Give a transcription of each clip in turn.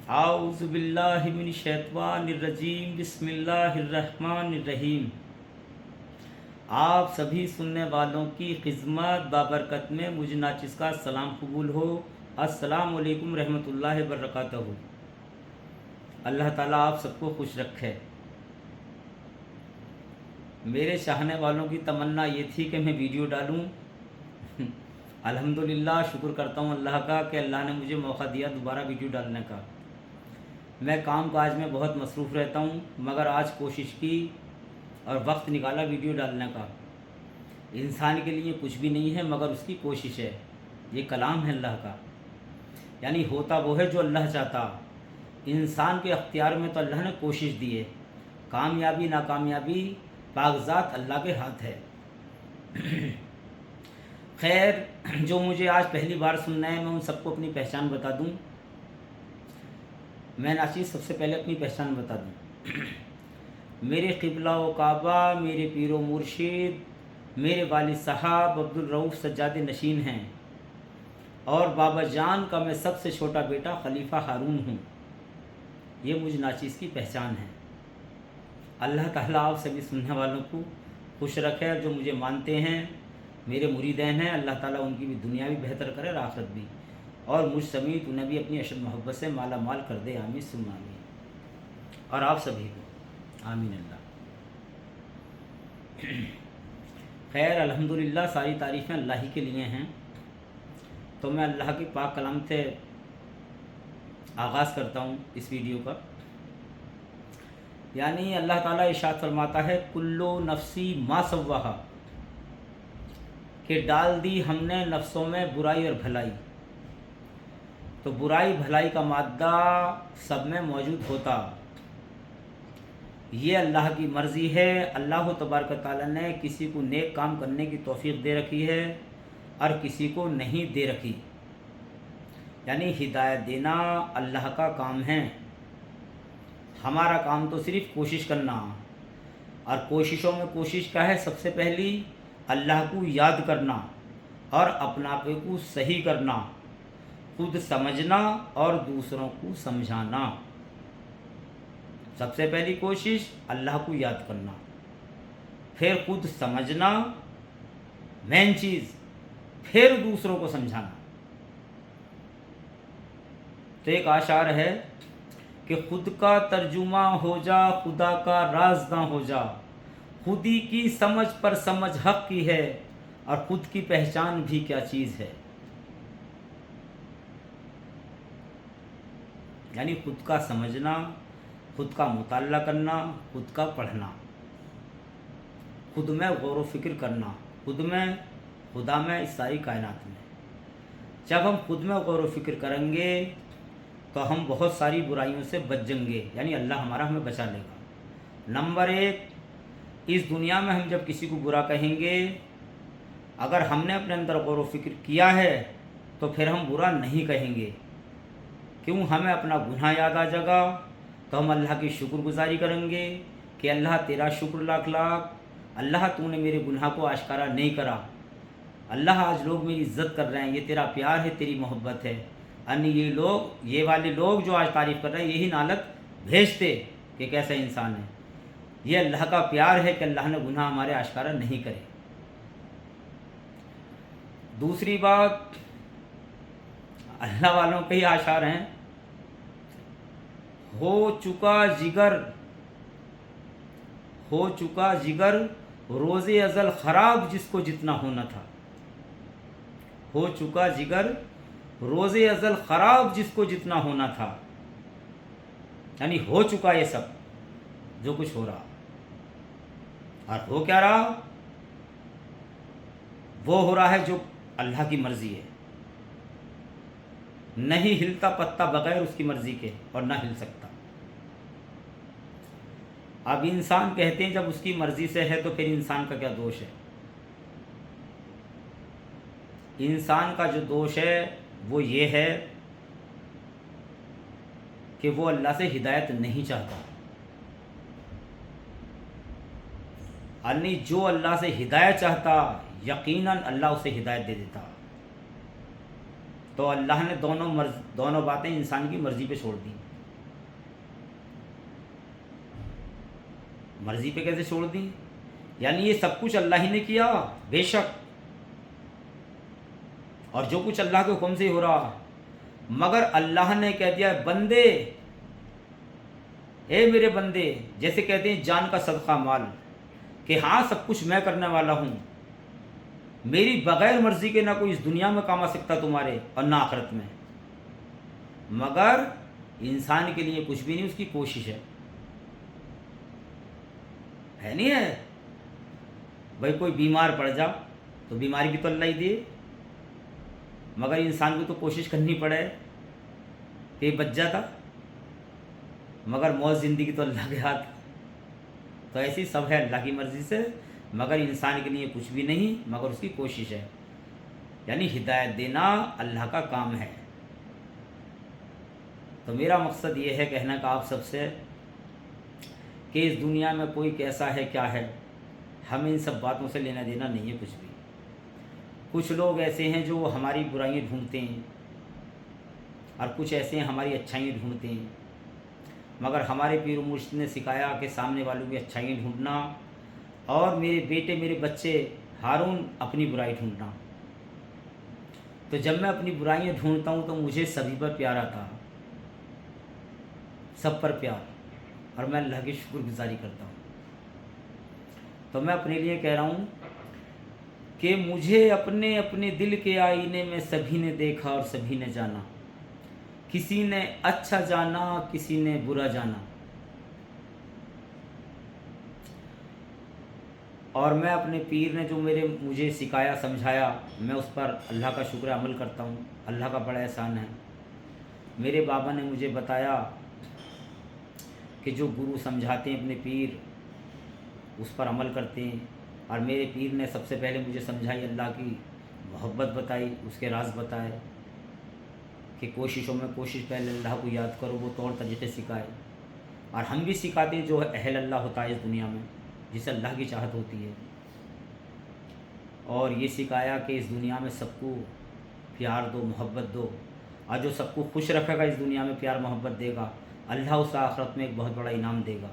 اعوذ باللہ من الشیطان الرجیم بسم اللہ الرحمن الرحیم۔ آپ سبھی سننے والوں کی خدمت بابرکت میں مجھ ناچس کا سلام قبول ہو۔ السلام علیکم رحمۃ اللہ وبرکاتہ۔ اللہ تعالیٰ آپ سب کو خوش رکھے۔ میرے چاہنے والوں کی تمنا یہ تھی کہ میں ویڈیو ڈالوں۔ الحمدللہ شکر کرتا ہوں اللہ کا کہ اللہ نے مجھے موقع دیا دوبارہ ویڈیو ڈالنے کا۔ میں کام کاج میں بہت مصروف رہتا ہوں، مگر آج کوشش کی اور وقت نکالا ویڈیو ڈالنے کا۔ انسان کے لیے کچھ بھی نہیں ہے مگر اس کی کوشش ہے۔ یہ کلام ہے اللہ کا، یعنی ہوتا وہ ہے جو اللہ چاہتا۔ انسان کے اختیار میں تو اللہ نے کوشش دی ہے، کامیابی ناکامیابی کاغذات اللہ کے ہاتھ ہے۔ خیر، جو مجھے آج پہلی بار سننا ہے میں ان سب کو اپنی پہچان بتا دوں۔ میں ناچیز سب سے پہلے اپنی پہچان بتا دوں۔ میرے قبلہ و کعبہ، میرے پیر و مرشد، میرے والد صاحب عبدالرؤف سجاد نشین ہیں، اور بابا جان کا میں سب سے چھوٹا بیٹا خلیفہ ہارون ہوں۔ یہ مجھ ناچیز کی پہچان ہے۔ اللہ تعالیٰ آپ سبھی سننے والوں کو خوش رکھے، جو مجھے مانتے ہیں میرے مریدین ہیں، اللہ تعالیٰ ان کی بھی دنیا بھی بہتر کرے اور آخرت بھی، اور مجھ سمیت انہیں بھی اپنی اشد محبت سے مالا مال کر دے، آمین ثم آمین، اور آپ سبھی کو آمین اللہ۔ خیر، الحمدللہ ساری تعریفیں اللہ ہی کے لیے ہیں، تو میں اللہ کی پاک کلام سے آغاز کرتا ہوں اس ویڈیو کا۔ یعنی اللہ تعالیٰ ارشاد فرماتا ہے کلو نفسی ما سواہا، کہ ڈال دی ہم نے نفسوں میں برائی اور بھلائی۔ تو برائی بھلائی کا مادہ سب میں موجود ہوتا، یہ اللہ کی مرضی ہے۔ اللہ تبارک تعالیٰ نے کسی کو نیک کام کرنے کی توفیق دے رکھی ہے اور کسی کو نہیں دے رکھی، یعنی ہدایت دینا اللہ کا کام ہے۔ ہمارا کام تو صرف کوشش کرنا، اور کوششوں میں کوشش کیا ہے؟ سب سے پہلی اللہ کو یاد کرنا اور اپنا آپ کو صحیح کرنا، خود سمجھنا اور دوسروں کو سمجھانا۔ سب سے پہلی کوشش اللہ کو یاد کرنا، پھر خود سمجھنا مین چیز، پھر دوسروں کو سمجھانا۔ تو ایک اشعار ہے کہ خود کا ترجمہ ہو جا خدا کا راز نہ ہو جا، خودی کی سمجھ پر سمجھ حق کی ہے، اور خود کی پہچان بھی کیا چیز ہے۔ یعنی خود کا سمجھنا، خود کا مطالعہ کرنا، خود کا پڑھنا، خود میں غور و فکر کرنا، خود میں، خدا میں، اس ساری کائنات میں۔ جب ہم خود میں غور و فکر کریں گے تو ہم بہت ساری برائیوں سے بچ جائیں گے، یعنی اللہ ہمارا ہمیں بچا لے گا۔ نمبر ایک، اس دنیا میں ہم جب کسی کو برا کہیں گے، اگر ہم نے اپنے اندر غور و فکر کیا ہے تو پھر ہم برا نہیں کہیں گے۔ کیوں؟ ہمیں اپنا گناہ یاد آ جائے گا تو ہم اللہ کی شکر گزاری کریں گے کہ اللہ تیرا شکر لاکھ لاکھ، اللہ تو نے میرے گناہ کو آشکارا نہیں کرا، اللہ آج لوگ میری عزت کر رہے ہیں، یہ تیرا پیار ہے، تیری محبت ہے۔ یعنی یہ والے لوگ جو آج تعریف کر رہے ہیں، یہی نعت بھیجتے کہ کیسا انسان ہے۔ یہ اللہ کا پیار ہے کہ اللہ نے گناہ ہمارے آشکارا نہیں کرے۔ دوسری بات، اللہ والوں کے ہی اشعار ہیں، ہو چکا جگر روز ازل خراب جس کو جتنا ہونا تھا۔ ہو چکا جگر روز ازل خراب جس کو جتنا ہونا تھا، یعنی ہو چکا یہ سب جو کچھ ہو رہا، اور ہو کیا رہا؟ وہ ہو رہا ہے جو اللہ کی مرضی ہے۔ نہیں ہلتا پتا بغیر اس کی مرضی کے، اور نہ ہل سکتا۔ اب انسان کہتے ہیں جب اس کی مرضی سے ہے تو پھر انسان کا کیا دوش ہے؟ انسان کا جو دوش ہے وہ یہ ہے کہ وہ اللہ سے ہدایت نہیں چاہتا، یعنی جو اللہ سے ہدایت چاہتا یقیناً اللہ اسے ہدایت دے دیتا۔ تو اللہ نے دونوں باتیں انسان کی مرضی پہ چھوڑ دی۔ مرضی پہ کیسے چھوڑ دیں؟ یعنی یہ سب کچھ اللہ ہی نے کیا، بے شک، اور جو کچھ اللہ کے حکم سے ہی ہو رہا، مگر اللہ نے کہہ دیا بندے، اے میرے بندے، جیسے کہتے ہیں جان کا صدقہ مال، کہ ہاں سب کچھ میں کرنے والا ہوں، میری بغیر مرضی کے نہ کوئی اس دنیا میں کام آ سکتا تمہارے اور نہ آخرت میں، مگر انسان کے لیے کچھ بھی نہیں، اس کی کوشش ہے نہیں ہے؟ بھائی کوئی بیمار پڑ جا تو بیماری بھی تو اللہ ہی دے، مگر انسان کو تو کوشش کرنی پڑے کہ یہ بچ جاتا، مگر موت زندگی تو اللہ کے ہاتھ، تو ایسی سب ہے اللہ کی مرضی سے، مگر انسان کے لیے کچھ بھی نہیں مگر اس کی کوشش ہے، یعنی ہدایت دینا اللہ کا کام ہے۔ تو میرا مقصد یہ ہے کہنا کہ آپ سب سے کہ اس دنیا میں کوئی کیسا ہے کیا ہے، ہمیں ان سب باتوں سے لینا دینا نہیں ہے کچھ بھی۔ کچھ لوگ ایسے ہیں جو ہماری برائیاں ڈھونڈتے ہیں اور کچھ ایسے ہیں ہماری اچھائیاں ڈھونڈتے ہیں، مگر ہمارے پیر و مرشد نے سکھایا کہ سامنے والوں کی اچھائیاں ڈھونڈنا، اور میرے بیٹے میرے بچے ہارون اپنی برائی ڈھونڈنا۔ تو جب میں اپنی برائیاں ڈھونڈتا ہوں تو مجھے سبھی پر پیار آتا، سب پر پیار، اور میں اللہ کی شکر گزاری کرتا ہوں۔ تو میں اپنے لیے کہہ رہا ہوں کہ مجھے اپنے اپنے دل کے آئینے میں سبھی نے دیکھا اور سبھی نے جانا، کسی نے اچھا جانا کسی نے برا جانا، اور میں اپنے پیر نے جو مجھے سکھایا سمجھایا، میں اس پر اللہ کا شکر عمل کرتا ہوں، اللہ کا بڑا احسان ہے۔ میرے بابا نے مجھے بتایا کہ جو گرو سمجھاتے ہیں اپنے پیر اس پر عمل کرتے ہیں، اور میرے پیر نے سب سے پہلے مجھے سمجھائی، اللہ کی محبت بتائی، اس کے راز بتائے کہ کوششوں میں کوشش پہلے اللہ کو یاد کرو، وہ طور طریقے سکھائے، اور ہم بھی سکھاتے ہیں جو اہل اللہ ہوتا ہے اس دنیا میں، جسے اللہ کی چاہت ہوتی ہے، اور یہ سکھایا کہ اس دنیا میں سب کو پیار دو، محبت دو، اور جو سب کو خوش رکھے گا اس دنیا میں پیار محبت دے گا، اللہ اس آخرت میں ایک بہت بڑا انعام دے گا۔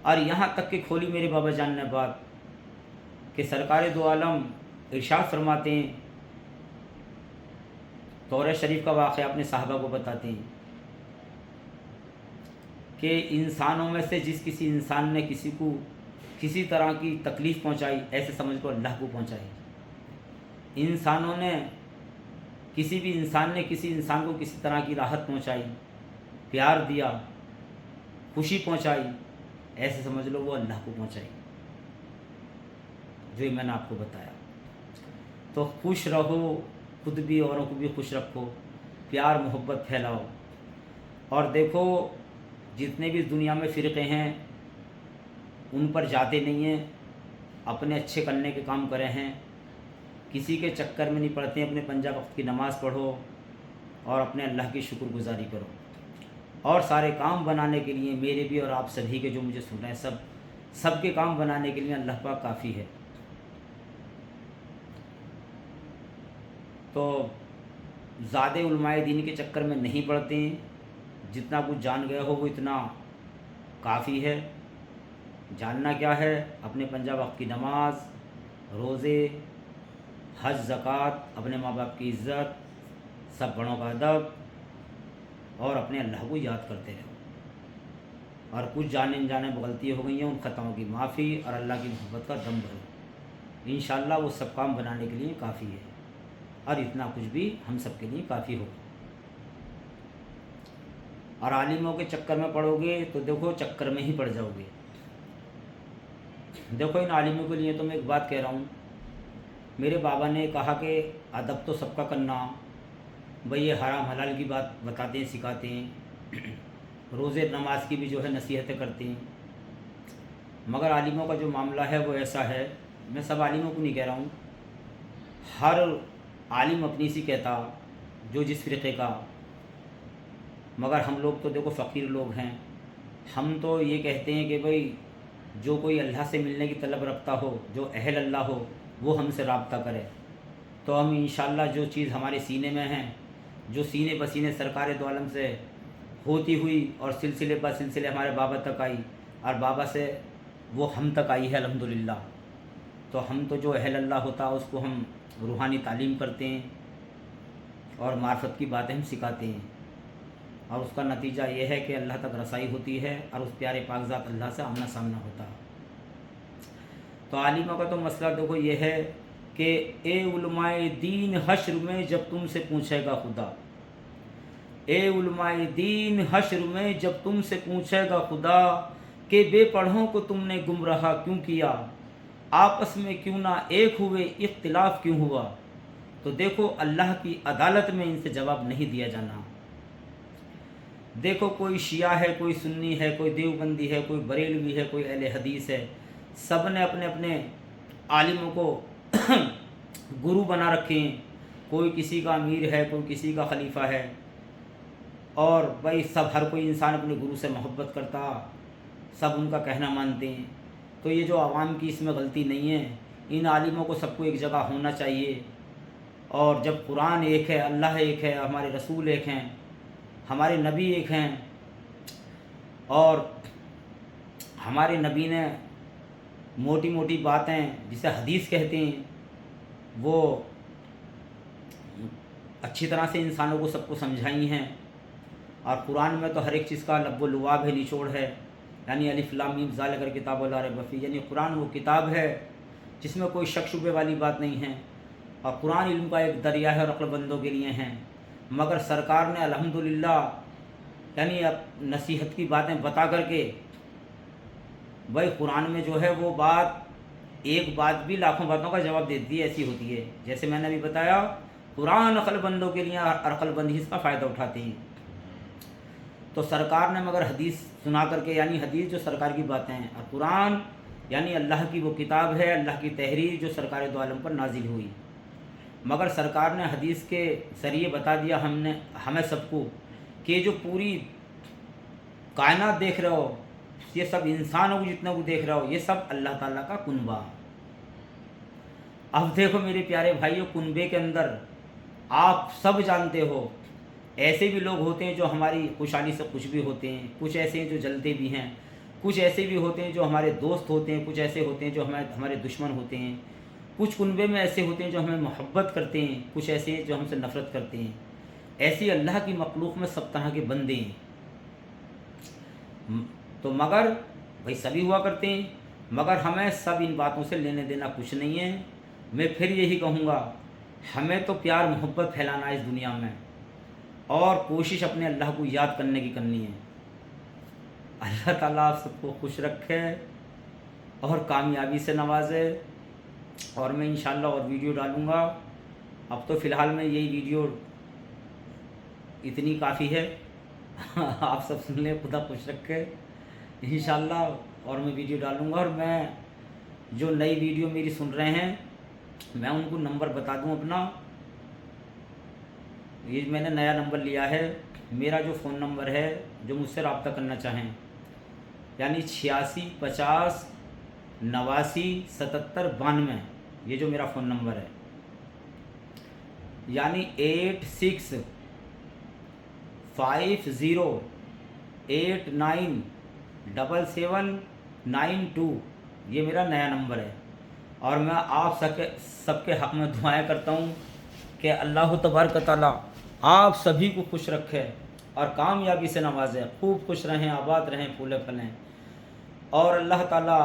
اور یہاں تک کہ کھولی میرے بابا جان نے بات کہ سرکار دو عالم ارشاد فرماتے ہیں، تورات شریف کا واقعہ اپنے صحابہ کو بتاتے ہیں کہ انسانوں میں سے جس کسی انسان نے کسی کو کسی طرح کی تکلیف پہنچائی، ایسے سمجھ کو اللہ کو پہنچائی، انسانوں نے کسی بھی انسان نے کسی انسان کو کسی طرح کی راحت پہنچائی، پیار دیا، خوشی پہنچائی، ایسے سمجھ لو وہ اللہ کو پہنچائی، جو میں نے آپ کو بتایا۔ تو خوش رہو، خود بھی اوروں کو بھی خوش رکھو، پیار محبت پھیلاؤ، اور دیکھو جتنے بھی دنیا میں فرقے ہیں ان پر جاتے نہیں ہیں، اپنے اچھے کرنے کے کام کرے ہیں، کسی کے چکر میں نہیں پڑتے ہیں، اپنے پنجہ وقت کی نماز پڑھو اور اپنے اللہ کی شکر گزاری کرو، اور سارے کام بنانے کے لیے میرے بھی اور آپ سبھی کے جو مجھے سن رہے ہیں سب کے کام بنانے کے لیے اللہ پاک کافی ہے۔ تو زیادہ علماء دین کے چکر میں نہیں پڑتے ہیں، جتنا کچھ جان گئے ہو وہ اتنا کافی ہے۔ جاننا کیا ہے؟ اپنے پنجہ وقت کی نماز، روزے، حج، زکوٰۃ، اپنے ماں باپ کی عزت، سب بڑوں کا ادب، اور اپنے اللہ کو یاد کرتے رہو، اور کچھ جانے انجانے غلطیاں ہو گئی ہیں ان خطاؤں کی معافی اور اللہ کی محبت کا دم بھرو، انشاءاللہ وہ سب کام بنانے کے لیے کافی ہے، اور اتنا کچھ بھی ہم سب کے لیے کافی ہوگا۔ اور عالموں کے چکر میں پڑو گے تو دیکھو چکر میں ہی پڑ جاؤ گے۔ دیکھو ان عالموں کے لیے تو میں ایک بات کہہ رہا ہوں، میرے بابا نے کہا کہ ادب تو سب کا کرنا، بھئی یہ حرام حلال کی بات بتاتے ہیں، سکھاتے ہیں، روزے نماز کی بھی جو ہے نصیحتیں کرتے ہیں، مگر عالموں کا جو معاملہ ہے وہ ایسا ہے، میں سب عالموں کو نہیں کہہ رہا ہوں، ہر عالم اپنی سی کہتا جو جس فرقے کا، مگر ہم لوگ تو دیکھو فقیر لوگ ہیں، ہم تو یہ کہتے ہیں کہ بھئی جو کوئی اللہ سے ملنے کی طلب رکھتا ہو، جو اہل اللہ ہو، وہ ہم سے رابطہ کرے، تو ہم انشاءاللہ جو چیز ہمارے سینے میں ہیں، جو سینے بسینے سرکار دو عالم سے ہوتی ہوئی اور سلسلے بہ سلسلے ہمارے بابا تک آئی، اور بابا سے وہ ہم تک آئی ہے الحمدللہ۔ تو ہم تو جو اہل اللہ ہوتا ہے اس کو ہم روحانی تعلیم کرتے ہیں اور معرفت کی باتیں ہم سکھاتے ہیں، اور اس کا نتیجہ یہ ہے کہ اللہ تک رسائی ہوتی ہے اور اس پیارے پاک ذات اللہ سے آمنا سامنا ہوتا ہے۔ تو عالموں کا تو مسئلہ دیکھو یہ ہے کہ اے علماء دین حشر میں جب تم سے پوچھے گا خدا، اے علماء دین حشر میں جب تم سے پوچھے گا خدا کہ بے پڑھوں کو تم نے گمراہ کیوں کیا، آپس میں کیوں نہ ایک ہوئے، اختلاف کیوں ہوا۔ تو دیکھو اللہ کی عدالت میں ان سے جواب نہیں دیا جانا۔ دیکھو کوئی شیعہ ہے، کوئی سنی ہے، کوئی دیوبندی ہے، کوئی بریلوی ہے، کوئی اہل حدیث ہے، سب نے اپنے اپنے عالموں کو گرو بنا رکھے ہیں، کوئی کسی کا امیر ہے، کوئی کسی کا خلیفہ ہے، اور بھائی سب ہر کوئی انسان اپنے گرو سے محبت کرتا، سب ان کا کہنا مانتے ہیں۔ تو یہ جو عوام کی اس میں غلطی نہیں ہے، ان عالموں کو سب کو ایک جگہ ہونا چاہیے، اور جب قرآن ایک ہے، اللہ ایک ہے، ہمارے رسول ایک ہیں، ہمارے نبی ایک ہیں، اور ہمارے نبی نے موٹی موٹی باتیں جسے حدیث کہتے ہیں وہ اچھی طرح سے انسانوں کو سب کو سمجھائی ہیں، اور قرآن میں تو ہر ایک چیز کا لب و لعاب ہے، نچوڑ ہے، یعنی الف لام میم ذالک کتاب لا ریب فیہ، یعنی قرآن وہ کتاب ہے جس میں کوئی شک شبے والی بات نہیں ہے، اور قرآن علم کا ایک دریا ہے اور عقل بندوں کے لیے ہیں۔ مگر سرکار نے الحمدللہ یعنی اب نصیحت کی باتیں بتا کر کے بھائی قرآن میں جو ہے وہ بات ایک بات بھی لاکھوں باتوں کا جواب دیتی ہے، ایسی ہوتی ہے۔ جیسے میں نے ابھی بتایا قرآن عقل بندوں کے لیے، اور عقل بند ہی اس کا فائدہ اٹھاتے ہیں۔ تو سرکار نے مگر حدیث سنا کر کے، یعنی حدیث جو سرکار کی باتیں ہیں، اور قرآن یعنی اللہ کی وہ کتاب ہے، اللہ کی تحریر جو سرکار دو عالم پر نازل ہوئی، مگر سرکار نے حدیث کے ذریعے بتا دیا ہمیں سب کو کہ جو پوری کائنات دیکھ رہے ہو، یہ سب انسانوں کو جتنا کو دیکھ رہا ہو، یہ سب اللہ تعالیٰ کا کنبہ۔ اب دیکھو میرے پیارے بھائیو، کنبے کے اندر آپ سب جانتے ہو ایسے بھی لوگ ہوتے ہیں جو ہماری خوشحالی سے خوش بھی ہوتے ہیں، کچھ ایسے ہیں جو جلتے بھی ہیں، کچھ ایسے بھی ہوتے ہیں جو ہمارے دوست ہوتے ہیں، کچھ ایسے ہوتے ہیں جو ہمارے دشمن ہوتے ہیں، کچھ کنبے میں ایسے ہوتے ہیں جو ہمیں محبت کرتے ہیں، کچھ ایسے ہیں جو ہم سے نفرت کرتے ہیں۔ ایسی اللہ کی مخلوق میں سب طرح کے بندے ہیں، تو مگر بھائی سبھی ہوا کرتے ہیں، مگر ہمیں سب ان باتوں سے لینے دینا کچھ نہیں ہے۔ میں پھر یہی کہوں گا، ہمیں تو پیار محبت پھیلانا ہے اس دنیا میں، اور کوشش اپنے اللہ کو یاد کرنے کی کرنی ہے۔ اللہ تعالیٰ آپ سب کو خوش رکھے اور کامیابی سے نوازے، اور میں انشاءاللہ اور ویڈیو ڈالوں گا۔ اب تو فی الحال میں یہی ویڈیو اتنی کافی ہے، آپ سب سن لیں، خدا خوش رکھے انشاءاللہ، اور میں ویڈیو ڈالوں گا۔ اور میں جو نئی ویڈیو میری سن رہے ہیں میں ان کو نمبر بتا دوں اپنا، یہ میں نے نیا نمبر لیا ہے، میرا جو فون نمبر ہے جو مجھ سے رابطہ کرنا چاہیں، یعنی 86 50 89 77 92، یہ جو میرا فون نمبر ہے، یعنی 86 50 89 77 92، یہ میرا نیا نمبر ہے۔ اور میں آپ سب کے حق میں دعائیں کرتا ہوں کہ اللہ تبارک تعالیٰ آپ سبھی کو خوش رکھے اور کامیابی سے نوازے، خوب خوش رہیں، آباد رہیں، پھولے پھلیں، اور اللہ تعالیٰ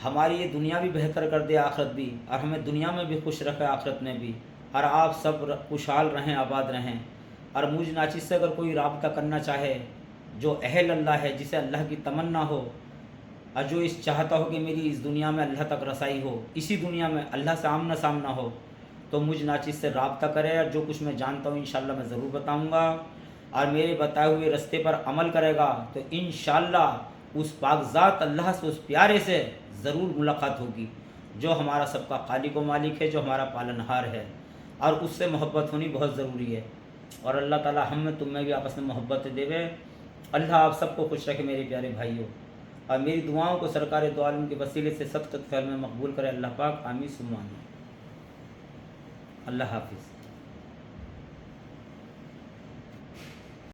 ہماری یہ دنیا بھی بہتر کر دے، آخرت بھی، اور ہمیں دنیا میں بھی خوش رکھے، آخرت میں بھی، اور آپ سب خوشحال رہیں، آباد رہیں۔ اور مجھ ناچیز سے اگر کوئی رابطہ کرنا چاہے جو اہل اللہ ہے، جسے اللہ کی تمنا ہو، اور جو اس چاہتا ہو کہ میری اس دنیا میں اللہ تک رسائی ہو، اسی دنیا میں اللہ سے آمنا سامنا ہو، تو مجھ ناچیز سے رابطہ کرے، اور جو کچھ میں جانتا ہوں انشاءاللہ میں ضرور بتاؤں گا، اور میرے بتائے ہوئے رستے پر عمل کرے گا تو انشاءاللہ اس پاک ذات اللہ سے، اس پیارے سے ضرور ملاقات ہوگی، جو ہمارا سب کا خالق و مالک ہے، جو ہمارا پالنہار ہے، اور اس سے محبت ہونی بہت ضروری ہے۔ اور اللہ تعالیٰ ہم میں تم میں بھی آپس میں محبت دے وے۔ اللہ آپ سب کو خوش رکھے میرے پیارے بھائیوں، اور میری دعاؤں کو سرکار دو عالم کے وسیلے سے سب تک فعل میں مقبول کرے اللہ پاک، آمین ثم آمین۔ اللہ حافظ۔